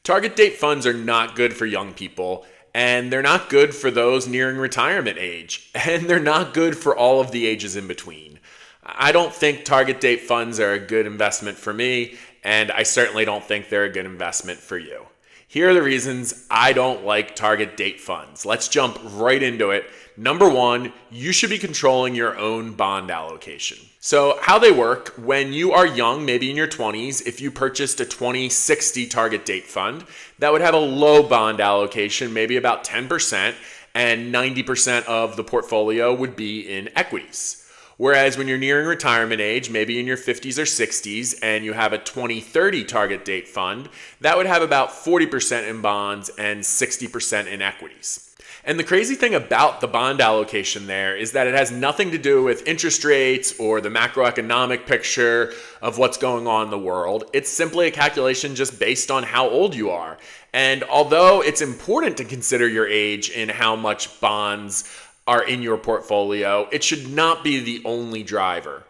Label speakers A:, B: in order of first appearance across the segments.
A: Target date funds are not good for young people, and they're not good for those nearing retirement age, and they're not good for all of the ages in between. I don't think target date funds are a good investment for me, and I certainly don't think they're a good investment for you. Here are the reasons I don't like target date funds. Let's jump right into it. Number one, you should be controlling your own bond allocation. So how they work, when you are young, maybe in your 20s, if you purchased a 2060 target date fund, that would have a low bond allocation, maybe about 10%, and 90% of the portfolio would be in equities. Whereas when you're nearing retirement age, maybe in your 50s or 60s, and you have a 2030 target date fund, that would have about 40% in bonds and 60% in equities. And the crazy thing about the bond allocation there is that it has nothing to do with interest rates or the macroeconomic picture of what's going on in the world. It's simply a calculation just based on how old you are. And although it's important to consider your age in how much bonds are in your portfolio, it should not be the only driver.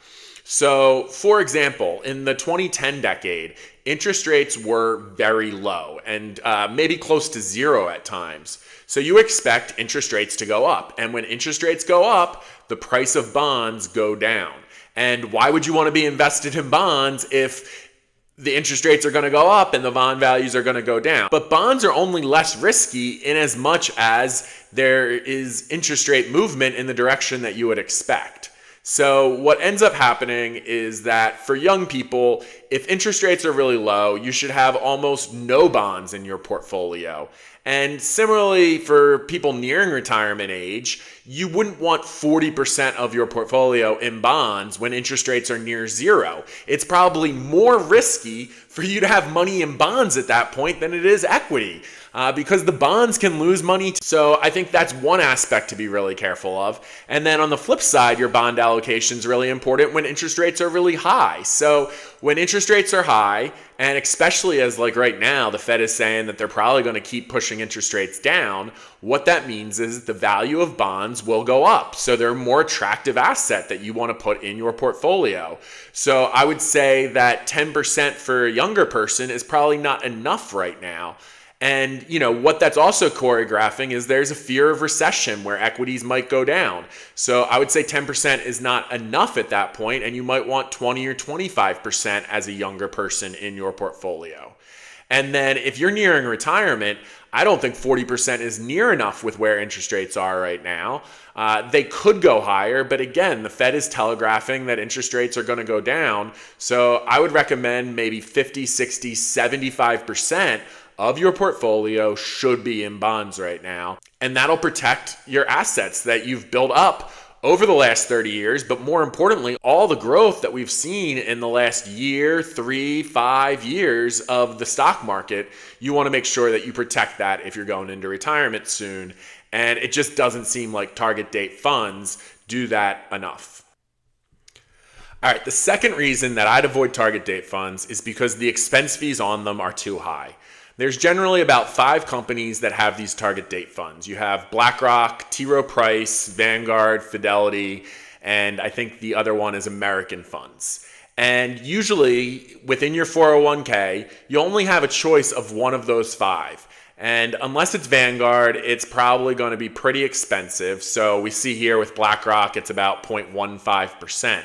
A: So, for example, in the 2010 decade, interest rates were very low and maybe close to zero at times. So you expect interest rates to go up. And when interest rates go up, the price of bonds go down. And why would you want to be invested in bonds if the interest rates are going to go up and the bond values are going to go down? But bonds are only less risky in as much as there is interest rate movement in the direction that you would expect. So what ends up happening is that for young people, if interest rates are really low, you should have almost no bonds in your portfolio. And similarly, for people nearing retirement age, you wouldn't want 40% of your portfolio in bonds when interest rates are near zero. It's probably more risky for you to have money in bonds at that point than it is equity. Because the bonds can lose money. So I think that's one aspect to be really careful of. And then on the flip side, your bond allocation is really important when interest rates are really high. So when interest rates are high, and especially as like right now, the Fed is saying that they're probably going to keep pushing interest rates down, what that means is the value of bonds will go up. So they're a more attractive asset that you want to put in your portfolio. So I would say that 10% for a younger person is probably not enough right now. And, you know, what that's also choreographing is there's a fear of recession where equities might go down. So I would say 10% is not enough at that point, and you might want 20 or 25% as a younger person in your portfolio. And then if you're nearing retirement, I don't think 40% is near enough with where interest rates are right now. They could go higher, but again, the Fed is telegraphing that interest rates are going to go down. So I would recommend maybe 50, 60, 75% of your portfolio should be in bonds right now. And that'll protect your assets that you've built up over the last 30 years. But more importantly, all the growth that we've seen in the last year, 3, 5 years of the stock market, you want to make sure that you protect that if you're going into retirement soon. And it just doesn't seem like target date funds do that enough. All right, the second reason that I'd avoid target date funds is because the expense fees on them are too high. There's generally about 5 companies that have these target date funds. You have BlackRock, T. Rowe Price, Vanguard, Fidelity, and I think the other one is American Funds. And usually within your 401k, you only have a choice of one of those 5. And unless it's Vanguard, it's probably going to be pretty expensive. So we see here with BlackRock, it's about 0.15%.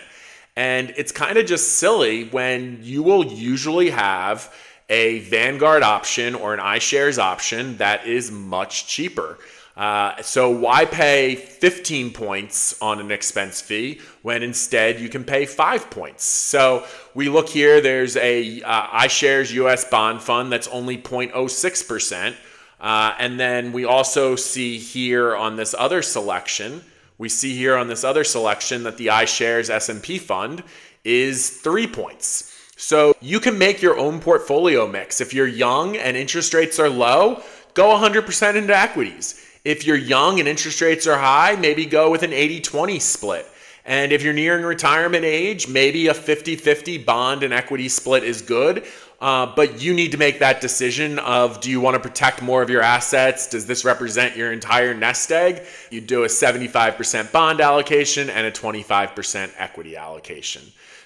A: And it's kind of just silly when you will usually have a Vanguard option or an iShares option that is much cheaper. So why pay 15 points on an expense fee when instead you can pay 5 points? So we look here, there's a iShares US bond fund that's only 0.06%. And then we also see here on this other selection, that the iShares S&P fund is 3 points. So you can make your own portfolio mix. If you're young and interest rates are low, go 100% into equities. If you're young and interest rates are high, maybe go with an 80-20 split. And if you're nearing retirement age, maybe a 50-50 bond and equity split is good. But you need to make that decision of, do you want to protect more of your assets? Does this represent your entire nest egg? You do a 75% bond allocation and a 25% equity allocation.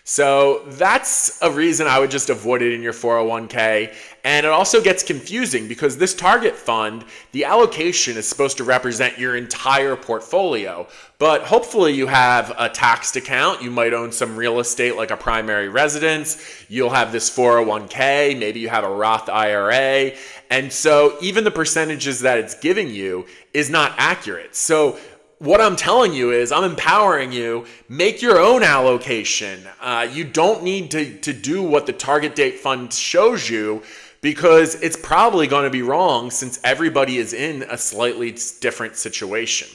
A: So that's a reason I would just avoid it in your 401k. And it also gets confusing because this target fund, the allocation is supposed to represent your entire portfolio. But hopefully you have a taxed account. You might own some real estate like a primary residence. You'll have this 401k. Maybe you have a Roth IRA. And so even the percentages that it's giving you is not accurate. So what I'm telling you is I'm empowering you. Make your own allocation. You don't need to do what the target date fund shows you because it's probably going to be wrong since everybody is in a slightly different situation.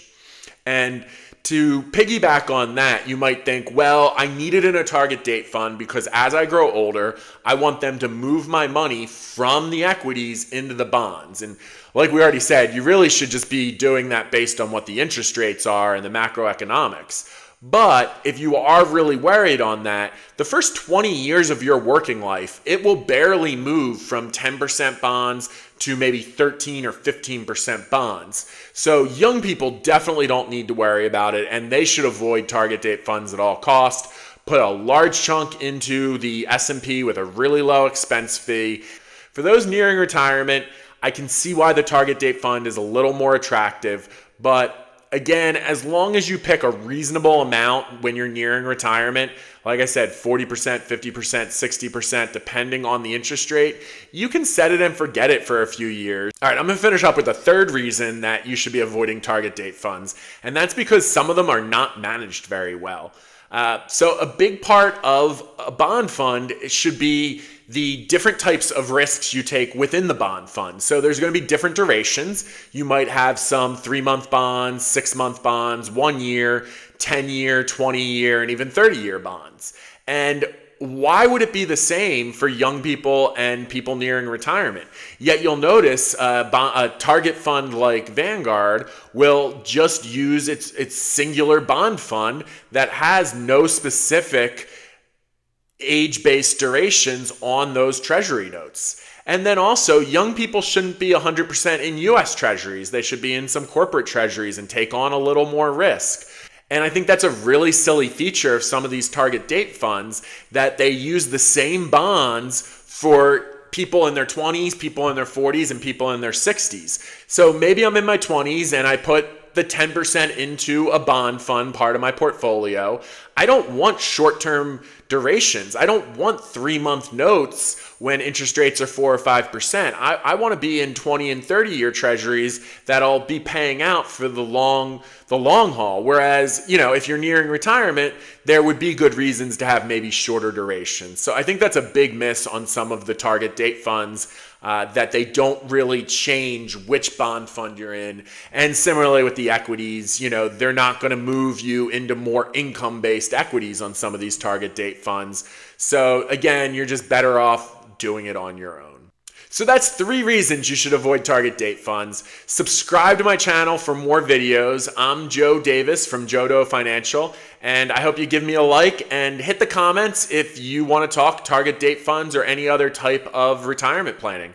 A: And to piggyback on that, you might think, well, I need it in a target date fund because as I grow older, I want them to move my money from the equities into the bonds. And like we already said, you really should just be doing that based on what the interest rates are and the macroeconomics. But if you are really worried on that, the first 20 years of your working life, it will barely move from 10% bonds to maybe 13 or 15% bonds. So young people definitely don't need to worry about it, and they should avoid target date funds at all costs. Put a large chunk into the S&P with a really low expense fee. For those nearing retirement, I can see why the target date fund is a little more attractive, but again, as long as you pick a reasonable amount when you're nearing retirement, like I said, 40%, 50%, 60%, depending on the interest rate, you can set it and forget it for a few years. All right, I'm going to finish up with a third reason that you should be avoiding target date funds, and that's because some of them are not managed very well. So a big part of a bond fund should be the different types of risks you take within the bond fund. So there's going to be different durations. You might have some 3-month bonds, 6-month bonds, 1 year, 10-year, 20-year, and even 30-year bonds. And why would it be the same for young people and people nearing retirement? Yet you'll notice a target fund like Vanguard will just use its singular bond fund that has no specific age-based durations on those treasury notes. And then also, young people shouldn't be 100% in U.S. treasuries. They should be in some corporate treasuries and take on a little more risk. And I think that's a really silly feature of some of these target date funds, that they use the same bonds for people in their 20s, people in their 40s, and people in their 60s. So maybe I'm in my 20s and I put the 10% into a bond fund, part of my portfolio. I don't want short-term durations. I don't want 3-month notes when interest rates are 4 or 5%. I want to be in 20 and 30-year treasuries that'll be paying out for the long haul. Whereas, if you're nearing retirement, there would be good reasons to have maybe shorter durations. So I think that's a big miss on some of the target date funds, that they don't really change which bond fund you're in. And similarly with the equities, they're not going to move you into more income-based equities on some of these target date funds. So again, you're just better off doing it on your own. So that's 3 reasons you should avoid target date funds. Subscribe to my channel for more videos. I'm Joe Davis from Jodo Financial, and I hope you give me a like and hit the comments if you want to talk target date funds or any other type of retirement planning.